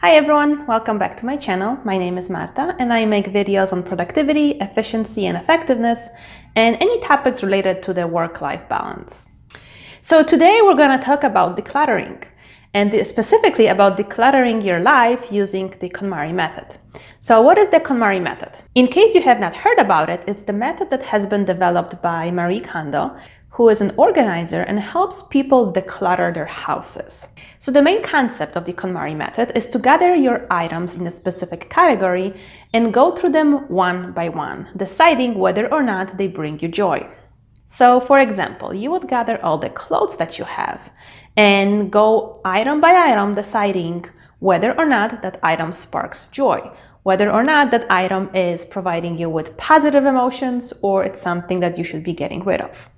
Hi everyone, welcome back to my channel. My name is Marta and I make videos on productivity, efficiency and effectiveness and any topics related to the work-life balance. So today we're going to talk about decluttering and specifically about decluttering your life using the KonMari method. So what is the KonMari method? In case you have not heard about it, it's the method that has been developed by Marie Kondo, who is an organizer and helps people declutter their houses. So the main concept of the KonMari method is to gather your items in a specific category and go through them one by one, deciding whether or not they bring you joy. So for example, you would gather all the clothes that you have and go item by item, deciding whether or not that item sparks joy, whether or not that item is providing you with positive emotions or it's something that you should be getting rid of.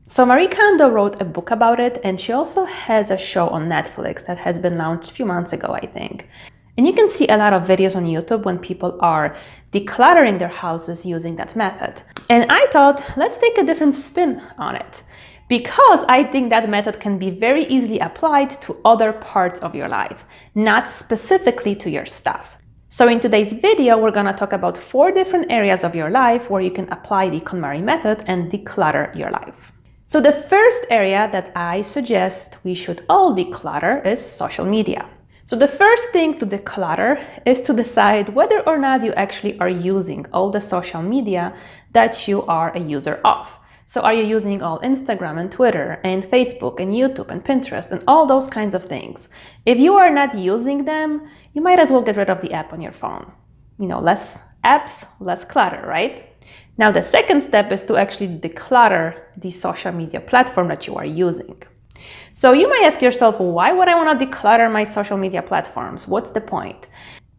So Marie Kondo wrote a book about it, and she also has a show on Netflix that has been launched a few months ago, I think. And you can see a lot of videos on YouTube when people are decluttering their houses using that method. And I thought, let's take a different spin on it, because I think that method can be very easily applied to other parts of your life, not specifically to your stuff. So in today's video, we're going to talk about 4 different areas of your life where you can apply the KonMari method and declutter your life. So the first area that I suggest we should all declutter is social media. So the first thing to declutter is to decide whether or not you actually are using all the social media that you are a user of. So are you using all Instagram and Twitter and Facebook and YouTube and Pinterest and all those kinds of things? If you are not using them, you might as well get rid of the app on your phone. Less apps, less clutter, right? Now, the second step is to actually declutter the social media platform that you are using. So you might ask yourself, why would I want to declutter my social media platforms? What's the point?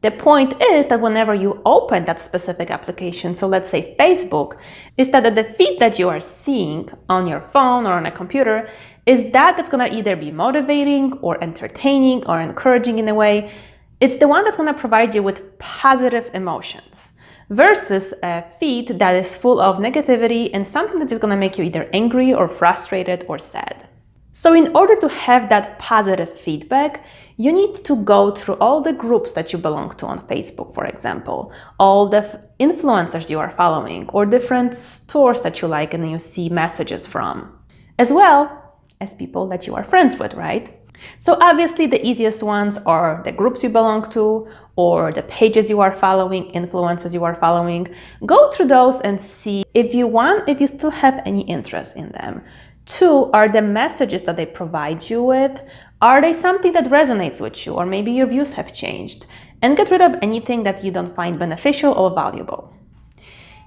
The point is that whenever you open that specific application, so let's say Facebook, is that the feed that you are seeing on your phone or on a computer is that's going to either be motivating or entertaining or encouraging in a way. It's the one that's going to provide you with positive emotions, versus a feed that is full of negativity and something that's just going to make you either angry or frustrated or sad. So in order to have that positive feedback, you need to go through all the groups that you belong to on Facebook, for example, all the influencers you are following, or different stores that you like and you see messages from, as well as people that you are friends with, right? So obviously the easiest ones are the groups you belong to or the pages you are following, influencers you are following. Go through those and see if you still have any interest in them. 2, are the messages that they provide you with, are they something that resonates with you, or maybe your views have changed? And get rid of anything that you don't find beneficial or valuable.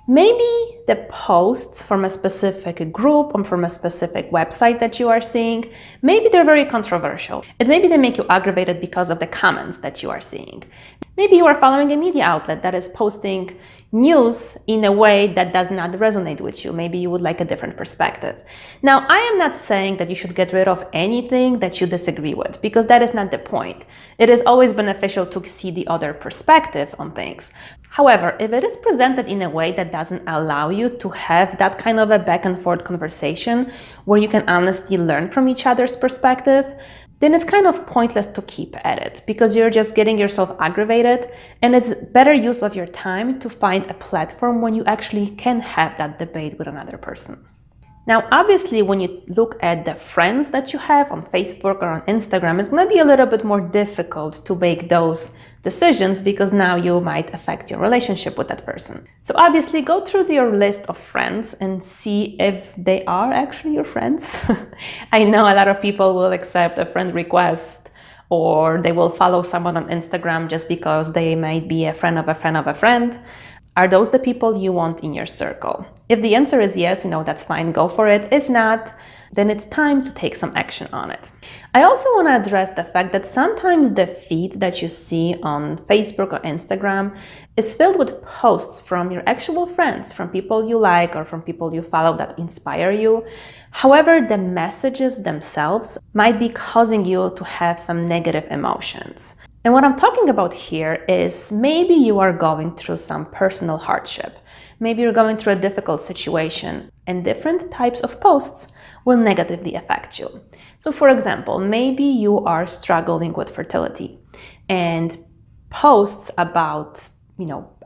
Maybe the posts from a specific group or from a specific website that you are seeing, maybe they're very controversial. And maybe they make you aggravated because of the comments that you are seeing. Maybe you are following a media outlet that is posting news in a way that does not resonate with you. Maybe you would like a different perspective. Now, I am not saying that you should get rid of anything that you disagree with, because that is not the point. It is always beneficial to see the other perspective on things. However, if it is presented in a way that doesn't allow you to have that kind of a back and forth conversation where you can honestly learn from each other's perspective, then it's kind of pointless to keep at it, because you're just getting yourself aggravated, and it's better use of your time to find a platform when you actually can have that debate with another person. Now, obviously, when you look at the friends that you have on Facebook or on Instagram, it's going to be a little bit more difficult to make those decisions, because now you might affect your relationship with that person. So obviously, go through your list of friends and see if they are actually your friends. I know a lot of people will accept a friend request, or they will follow someone on Instagram just because they might be a friend of a friend of a friend. Are those the people you want in your circle? If the answer is yes, that's fine, go for it. If not, then it's time to take some action on it. I also want to address the fact that sometimes the feed that you see on Facebook or Instagram is filled with posts from your actual friends, from people you like or from people you follow that inspire you. However, the messages themselves might be causing you to have some negative emotions. And what I'm talking about here is maybe you are going through some personal hardship. Maybe you're going through a difficult situation, and different types of posts will negatively affect you. So for example, maybe you are struggling with fertility and posts about,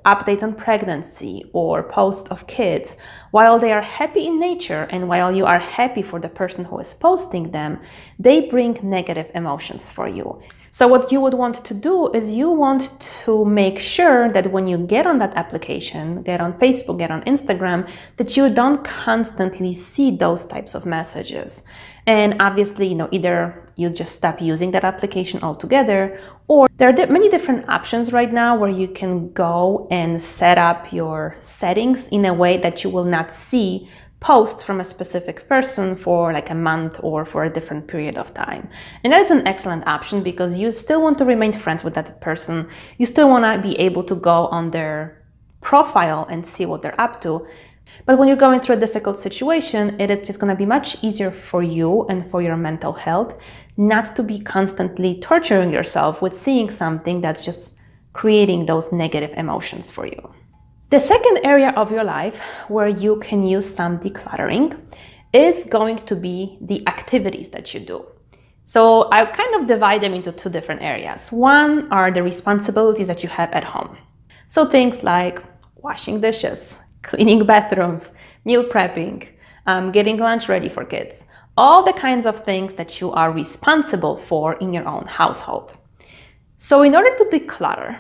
updates on pregnancy or posts of kids, while they are happy in nature and while you are happy for the person who is posting them, they bring negative emotions for you. So what you would want to do is you want to make sure that when you get on that application, get on Facebook, get on Instagram, that you don't constantly see those types of messages. And obviously, either you just stop using that application altogether, or there are many different options right now where you can go and set up your settings in a way that you will not see posts from a specific person for like a month or for a different period of time. And that is an excellent option because you still want to remain friends with that person. You still want to be able to go on their profile and see what they're up to. But when you're going through a difficult situation, it is just going to be much easier for you and for your mental health not to be constantly torturing yourself with seeing something that's just creating those negative emotions for you. The second area of your life where you can use some decluttering is going to be the activities that you do. So I kind of divide them into two different areas. One are the responsibilities that you have at home. So things like washing dishes, cleaning bathrooms, meal prepping, getting lunch ready for kids, all the kinds of things that you are responsible for in your own household. So in order to declutter,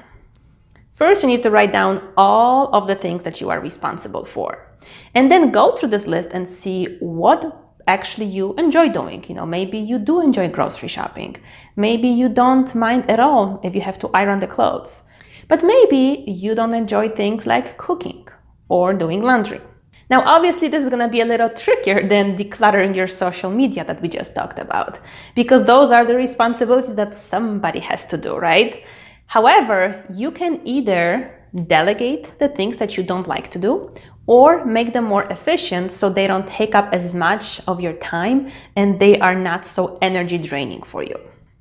first, you need to write down all of the things that you are responsible for, and then go through this list and see what actually you enjoy doing. Maybe you do enjoy grocery shopping. Maybe you don't mind at all if you have to iron the clothes. But maybe you don't enjoy things like cooking or doing laundry. Now, obviously, this is going to be a little trickier than decluttering your social media that we just talked about, because those are the responsibilities that somebody has to do, right? However, you can either delegate the things that you don't like to do or make them more efficient so they don't take up as much of your time and they are not so energy draining for you.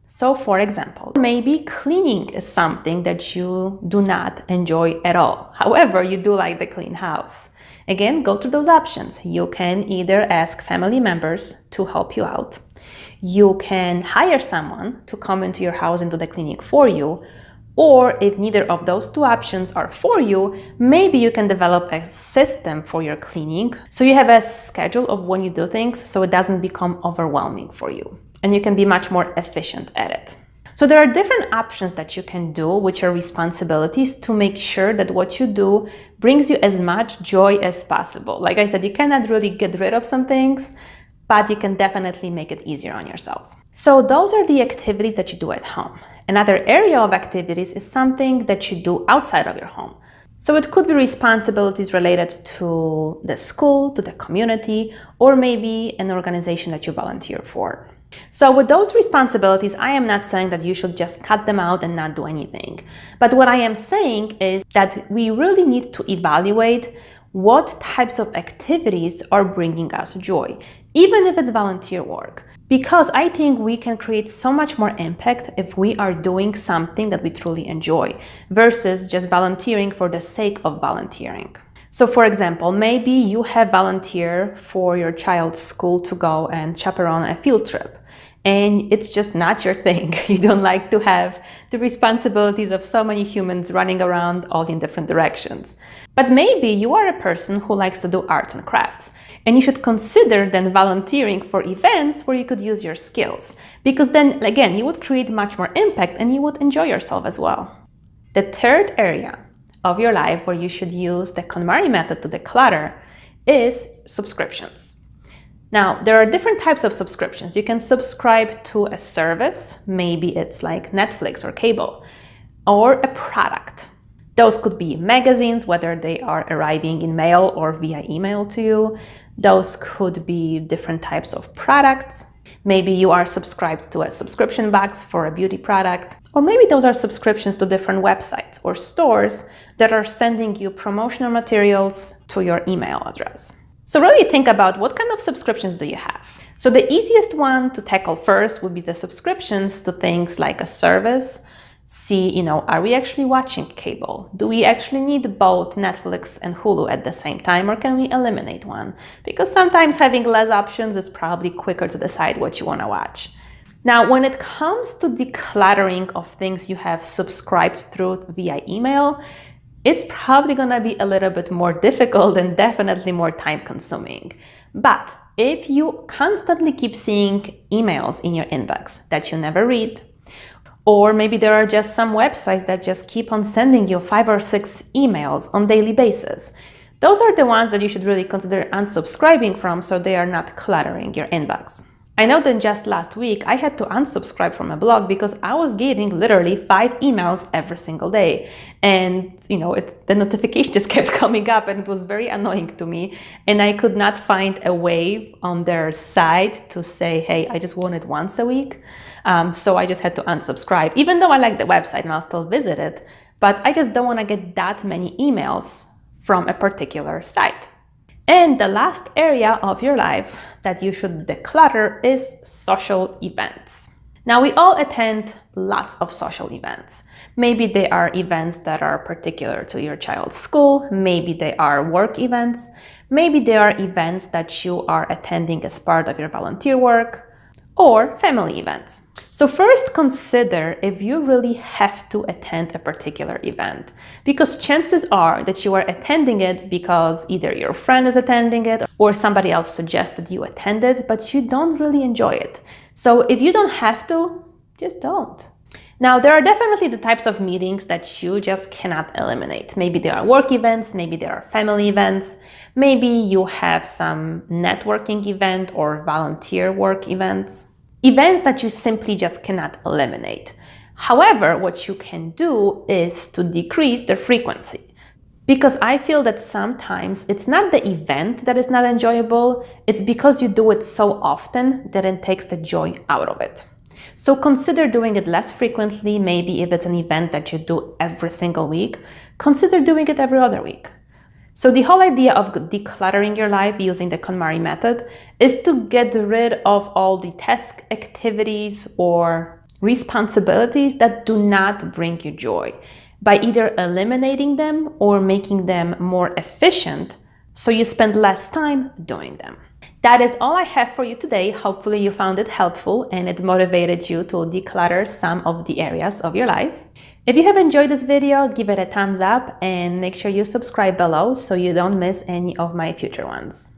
So for example, maybe cleaning is something that you do not enjoy at all. However, you do like the clean house. Again, go through those options. You can either ask family members to help you out. You can hire someone to come into your house and do the cleaning for you. Or if neither of those two options are for you, maybe you can develop a system for your cleaning. So you have a schedule of when you do things so it doesn't become overwhelming for you. And you can be much more efficient at it. So there are different options that you can do, which are responsibilities, to make sure that what you do brings you as much joy as possible. Like I said, you cannot really get rid of some things, but you can definitely make it easier on yourself. So those are the activities that you do at home. Another area of activities is something that you do outside of your home. So it could be responsibilities related to the school, to the community, or maybe an organization that you volunteer for. So with those responsibilities, I am not saying that you should just cut them out and not do anything. But what I am saying is that we really need to evaluate what types of activities are bringing us joy, even if it's volunteer work. Because I think we can create so much more impact if we are doing something that we truly enjoy versus just volunteering for the sake of volunteering. So for example, maybe you have volunteered for your child's school to go and chaperone a field trip, and it's just not your thing. You don't like to have the responsibilities of so many humans running around all in different directions. But maybe you are a person who likes to do arts and crafts, and you should consider then volunteering for events where you could use your skills, because then again, you would create much more impact and you would enjoy yourself as well. The third area of your life where you should use the KonMari method to declutter is subscriptions. Now, there are different types of subscriptions. You can subscribe to a service, maybe it's like Netflix or cable, or a product. Those could be magazines, whether they are arriving in mail or via email to you. Those could be different types of products. Maybe you are subscribed to a subscription box for a beauty product, or maybe those are subscriptions to different websites or stores that are sending you promotional materials to your email address. So really think about what kind of subscriptions do you have. So the easiest one to tackle first would be the subscriptions to things like a service. See, are we actually watching cable? Do we actually need both Netflix and Hulu at the same time, or can we eliminate one? Because sometimes having less options is probably quicker to decide what you want to watch. Now, when it comes to decluttering of things you have subscribed through via email, it's probably gonna be a little bit more difficult and definitely more time consuming. But if you constantly keep seeing emails in your inbox that you never read, or maybe there are just some websites that just keep on sending you 5 or 6 emails on a daily basis, those are the ones that you should really consider unsubscribing from so they are not cluttering your inbox. I know that just last week I had to unsubscribe from a blog because I was getting literally 5 emails every single day. And the notification just kept coming up and it was very annoying to me. And I could not find a way on their site to say, hey, I just want it once a week. So I just had to unsubscribe, even though I like the website and I'll still visit it. But I just don't want to get that many emails from a particular site. And the last area of your life that you should declutter is social events. Now, we all attend lots of social events. Maybe they are events that are particular to your child's school. Maybe they are work events. Maybe they are events that you are attending as part of your volunteer work, or family events. So first, consider if you really have to attend a particular event, because chances are that you are attending it because either your friend is attending it or somebody else suggested you attend it, but you don't really enjoy it. So if you don't have to, just don't. Now, there are definitely the types of meetings that you just cannot eliminate. Maybe there are work events, maybe there are family events, maybe you have some networking event or volunteer work events. Events that you simply just cannot eliminate. However, what you can do is to decrease the frequency. Because I feel that sometimes it's not the event that is not enjoyable, it's because you do it so often that it takes the joy out of it. So consider doing it less frequently. Maybe if it's an event that you do every single week, consider doing it every other week. So the whole idea of decluttering your life using the KonMari method is to get rid of all the task, activities, or responsibilities that do not bring you joy by either eliminating them or making them more efficient so you spend less time doing them. That is all I have for you today. Hopefully you found it helpful and it motivated you to declutter some of the areas of your life. If you have enjoyed this video, give it a thumbs up and make sure you subscribe below so you don't miss any of my future ones.